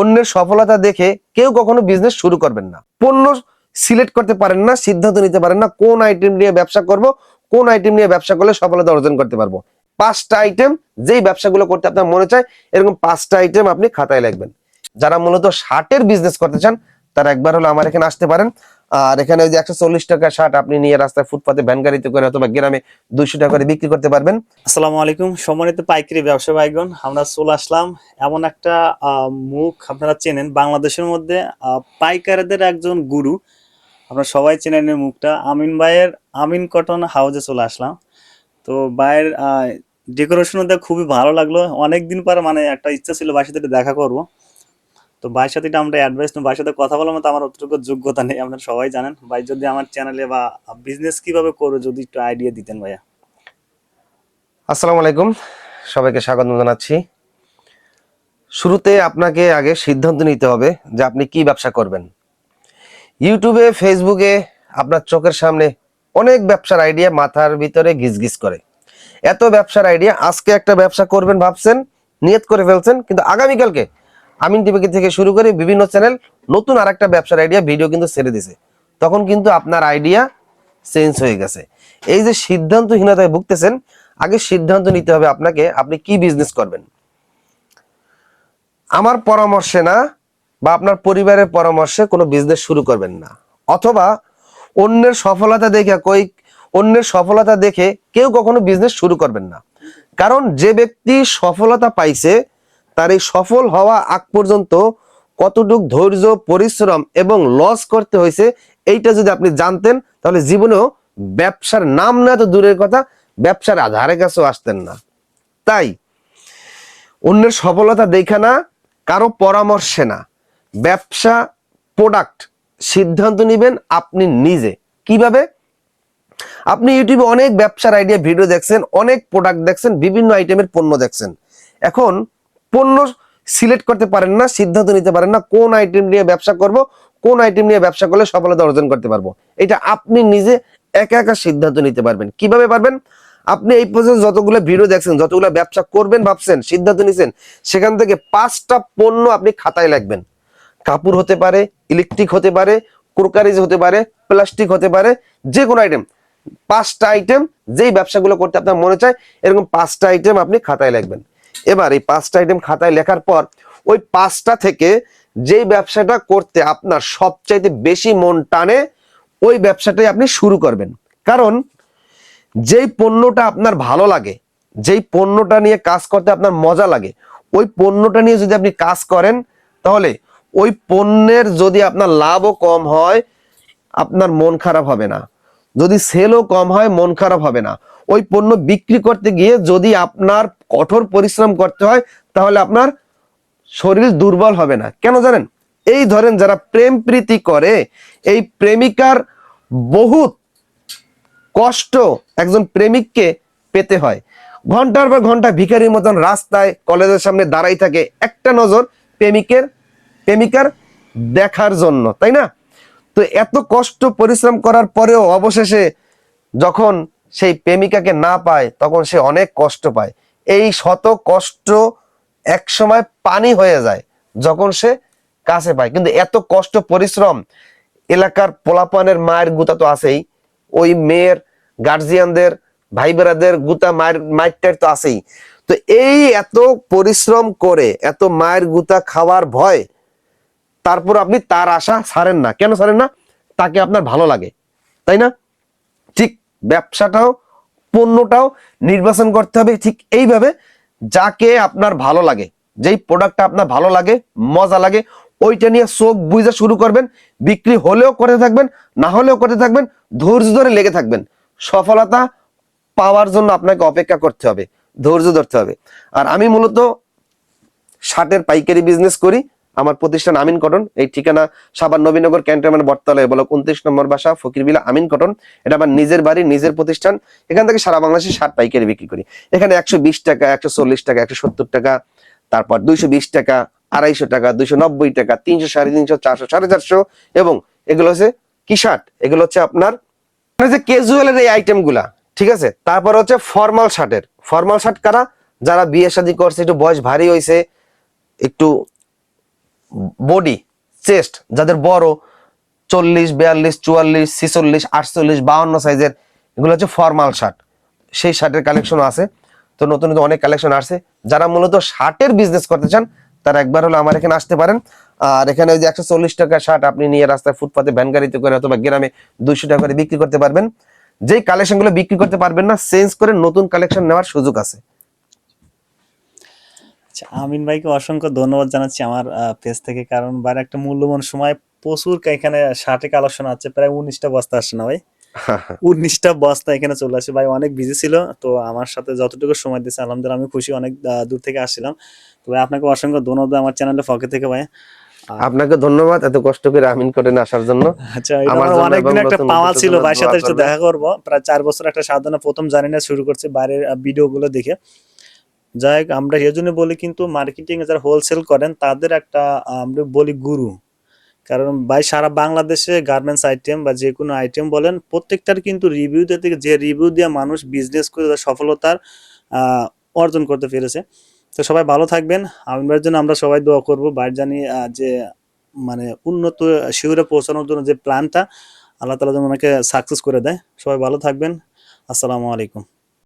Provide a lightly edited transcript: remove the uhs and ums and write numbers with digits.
অন্যের সফলতা দেখে কেউ কখনো বিজনেস শুরু করবেন না। পণ্য সিলেক্ট করতে পারেন না, সিদ্ধান্ত নিতে পারেন না কোন আইটেম নিয়ে ব্যবসা করব, কোন আইটেম নিয়ে ব্যবসা করলে সফলতা অর্জন করতে পারবো। 5টা আইটেম, যেই ব্যবসাগুলো করতে আপনার মনে চায় এরকম 5টা আইটেম আপনি খাতায় লিখবেন। যারা মূলত শার্টের বিজনেস করতে চান তারা একবার হলো আমার এখানে আসতে পারেন। আর এখানে ওই যে 140 টাকা শার্ট আপনি নিয়ে রাস্তায় ফুটপাতে ভ্যান গাড়িতে করে অথবা গ্রামে 200 টাকা করে বিক্রি করতে পারবেন। আসসালামু আলাইকুম সম্মানিত পাইকারি ব্যবসা ভাইগণ, আমরা চলে আসলাম এমন একটা মুখ আপনারা চেনেন, বাংলাদেশের মধ্যে পাইকারদের একজন গুরু, আপনারা সবাই চেনেন এই মুখটা। আমিন ভাইয়ের আমিন কটন হাউসে চলে আসলাম। তো ভাইয়ের ডেকোরেশন দেখে খুবই ভালো লাগলো। অনেকদিন পর মানে একটা ইচ্ছা ছিল ভাইয়ের সাথে দেখা করবো। তো ভাইয়ের সাথে আমরা অ্যাডভাইস নেব, ভাইয়ের সাথে কথা বলার মতো আমার অতটুকু যোগ্যতা নেই, আপনারা সবাই জানেন। ভাই যদি আমার চ্যানেলে বা বিজনেস কিভাবে করবে যদি একটু আইডিয়া দিতেন ভাইয়া। আসসালামু আলাইকুম, সবাইকে স্বাগত জানাচ্ছি। শুরুতে আপনাকে আগে সিদ্ধান্ত নিতে হবে যে আপনি কি ব্যবসা করবেন। ইউটিউবে, ফেসবুকে আপনার চোখের সামনে অনেক ব্যবসার আইডিয়া মাথার ভিতরে গিজগিজ করে। এত ব্যবসার আইডিয়া, আজকে একটা ব্যবসা করবেন ভাবছেন, নিয়ত করে ফেলছেন, কিন্তু আগামীকালকে আমিন টিভি থেকে শুরু করে বিভিন্ন চ্যানেল নতুন আরেকটা ব্যবসার আইডিয়া ভিডিও কিন্তু ছেড়ে দিছে, তখন কিন্তু আপনার আইডিয়া চেঞ্জ হয়ে গেছে। এই যে সিদ্ধান্তহীনতায় ভুগতেছেন, আগে সিদ্ধান্ত নিতে হবে আপনাকে, আপনি কি বিজনেস করবেন। আমার পরামর্শে না বা আপনার পরিবারের পরামর্শে কোনো বিজনেস শুরু করবেন না, অথবা অন্যের সফলতা দেখে কেউ কখনো বিজনেস শুরু করবেন না। কারণ যে ব্যক্তি সফলতা পাইছে তার এই সফল হওয়া আগ পর্যন্ত কতটুক ধৈর্য, পরিশ্রম এবং লস করতে হয়েছে এইটা যদি আপনি জানতেন তাহলে জীবনেও ব্যবসার নাম না তো দূরের কথা, ব্যবসার ধারে কাছেও আসতেন না। তাই অন্যের সফলতা দেখা না, কারো পরামর্শে না, ব্যবসা প্রোডাক্ট সিদ্ধান্ত নেবেন আপনি নিজে। কিভাবে? আপনি ইউটিউবে অনেক ব্যবসার আইডিয়া ভিডিও দেখছেন, অনেক প্রোডাক্ট দেখছেন, বিভিন্ন আইটেমের পণ্য দেখছেন। এখন পণ্য সিলেক্ট করতে পারেন না, সিদ্ধান্ত নিতে পারেন না কোন আইটেম নিয়ে ব্যবসা করব, কোন আইটেম নিয়ে ব্যবসা করলে সফলতা অর্জন করতে পারবো। এটা আপনি নিজে একা একা সিদ্ধান্ত নিতে পারবেন। কিভাবে পারবেন? আপনি এই পর্যন্ত যতগুলো ভিডিও দেখছেন, যতগুলো ব্যবসা করবেন ভাবছেন, সিদ্ধান্ত নিছেন, সেখান থেকে 5টা পণ্য আপনি খাতায় লিখবেন। কাপড় হতে পারে, ইলেকট্রিক হতে পারে, ক্রোকারিজ হতে পারে, প্লাস্টিক হতে পারে, যে কোনো আইটেম। 5টা আইটেম, যেই ব্যবসাগুলো করতে আপনার মনে চায় এরকম 5টা আইটেম আপনি খাতায় লিখবেন। এবার এই 5টা আইটেম খাতায় লেখার পর ওই 5টা থেকে যেই ব্যবসাটা করতে আপনার সবচাইতে বেশি মন টানে ওই ব্যবসাটাই আপনি শুরু করবেন। কারণ যেই পণ্যটা আপনার ভালো লাগে, যেই পণ্যটা নিয়ে কাজ করতে আপনার মজা লাগে, ওই পণ্যটা নিয়ে যদি আপনি কাজ করেন তাহলে ওই পণ্যের যদি আপনার লাভও কম হয় আপনার মন খারাপ হবে না, যদি সেলও কম হয় মন খারাপ হবে না। ওই পণ্য বিক্রি করতে গিয়ে যদি আপনার কঠোর পরিশ্রম করতে হয় তাহলে আপনার শরীর দুর্বল হবে না। কেন জানেন? এই ধরেন যারা প্রেম প্রীতি করে, এই প্রেমিকার বহুত কষ্ট একজন প্রেমিককে পেতে হয়। ঘন্টার পর ঘন্টা ভিখারির মতন রাস্তায় কলেজের সামনে দাঁড়াই থাকে একটা নজর প্রেমিকার দেখার জন্য, তাই না? তো এত কষ্ট পরিশ্রম করার পরেও অবশেষে যখন সেই প্রেমিকাকে না পায় তখন সে অনেক কষ্ট পায়। এই শত কষ্ট এক সময় পানি হয়ে যায় যখন সে কাছে পায়। কিন্তু এত কষ্ট পরিশ্রম, এলাকার পোলাপানের মায়ের গুতা তো আছেই, ওই মেয়ের গার্জিয়ানদের, ভাই বেড়াদের গুতা মায়ের তো আছেই। তো এই এত পরিশ্রম করে এত মায়ের গুতা খাওয়ার ভয়, তারপর আপনি তার আশা ছাড়েন না। কেন ছাড়েন না? তাকে আপনার ভালো লাগে, তাই না? ঠিক ব্যবসাটাও, পণ্যটাও নির্বাচন করতে হবে ঠিক এইভাবে, যাকে আপনার ভালো লাগে, যেই প্রোডাক্টটা আপনার ভালো লাগে, মজা লাগে, ওইটা নিয়ে চোখ বুঝে শুরু করবেন। বিক্রি হলেও করতে থাকবেন, না হলেও করতে থাকবেন, ধৈর্য ধরে লেগে থাকবেন। সফলতা পাওয়ার জন্য আপনাকে অপেক্ষা করতে হবে, ধৈর্য ধরতে হবে। আর আমি মূলত শার্টের পাইকারি বিজনেস করি। আমার প্রতিষ্ঠান আমিন কটন, এই ঠিকানা সাভার নবীনগর ক্যান্টনমেন্ট বটতলায় ব্লক 29 নম্বর বাসা, ফকিরবিলা, আমিন কটন। এটা আমার নিজের বাড়ি, নিজের প্রতিষ্ঠান। এখান থেকে সারা বাংলাদেশে শার্ট পাইকারি বিক্রি করি। এখানে 120 টাকা, 140 টাকা, 170 টাকা, তারপর 220 টাকা, 250 টাকা, 290 টাকা, 300, 350, 400, 450, এবং এগুলো হচ্ছে কি শার্ট, এগুলো হচ্ছে আপনার যে ক্যাজুয়ালের এই আইটেম গুলা, ঠিক আছে? তারপর হচ্ছে ফর্মাল শার্টের। ফর্মাল শার্ট কারা? যারা বিয়ে শাদী করছে, একটু বয়স ভারী হয়েছে, একটু বডি চেস্ট যাদের বড় 40, 42, 44, 46, 48, 52 সাইজের, এগুলো হচ্ছে ফর্মাল শার্ট। সেই শার্টের কালেকশন আছে। তো নতুন নতুন অনেক কালেকশন আসছে। যারা মূলত শার্টের বিজনেস করতে চান তারা একবার হলো আমার এখানে আসতে পারেন। আর এখানে ওই যে 140 টাকা শার্ট আপনি নিয়ে রাস্তায় ফুটপাতে ভ্যান গাড়িতে করে অথবা গ্রামে 200 টাকা করে বিক্রি করতে পারবেন। যেই কালেকশন গুলো বিক্রি করতে পারবেন না, চেঞ্জ করে নতুন কালেকশন নেওয়ার সুযোগ আছে। আচ্ছা, আমিন ভাইকে অসংখ্য ধন্যবাদ জানাচ্ছি আমার পেজ থেকে, কারণ বাইরে একটা মূল্যবান সময় প্রচুর এখানে শার্টের কালেকশন আছে, প্রায় 19টা বস্তা আসছে না ভাই? 19টা বস্তা এখানে চলে আসে ভাই, অনেক বিজি ছিল। তো আমার সাথে যতটুকু সময় দিয়েছে আলহামদুলিল্লাহ আমি খুশি, অনেক দূর থেকে আসছিলাম। তো ভাই আপনাকে অসংখ্য ধন্যবাদ আমার চ্যানেলের পক্ষ থেকে ভাই। আপনাকে ধন্যবাদ এত কষ্ট করে আমিন করে আসার জন্য। আচ্ছা, এটা আমার আমার জন্য অনেকদিন এবং একটা নতুন পাওয়া বন্ধুদের ছিল জন্য ভাইয়ের দোয়া সাথে একটু করবেন। দেখা করব। প্রায় 4 বছর একটা সাধনা, প্রথম জানি না শুরু করছি বাইরের ভিডিও গুলো দেখে। যাই হোক, আমরা এই জন্য বলি কিন্তু মার্কেটিং যারা হোলসেল করেন তাদের একটা আমরা বলি গুরু। কারণ ভাই সারা বাংলাদেশে গার্মেন্টস আইটেম বা যে কোনো আইটেম বলেন, প্রত্যেকটার কিন্তু রিভিউ থেকে, যে রিভিউ দিয়ে মানুষ বিজনেস করে তার সফলতার অর্জন করতে পেরেছে। তো সবাই ভালো থাকবেন। আমিনের জন্য আমরা সবাই দোয়া করব। বাইরে জানি যে মানে উন্নত শিখরে পৌঁছানোর জন্য যে প্ল্যানটা, আল্লাহ তাআলা যেন ওনাকে সাকসেস করে দেয়। সবাই ভালো থাকবেন। আসসালামু আলাইকুম।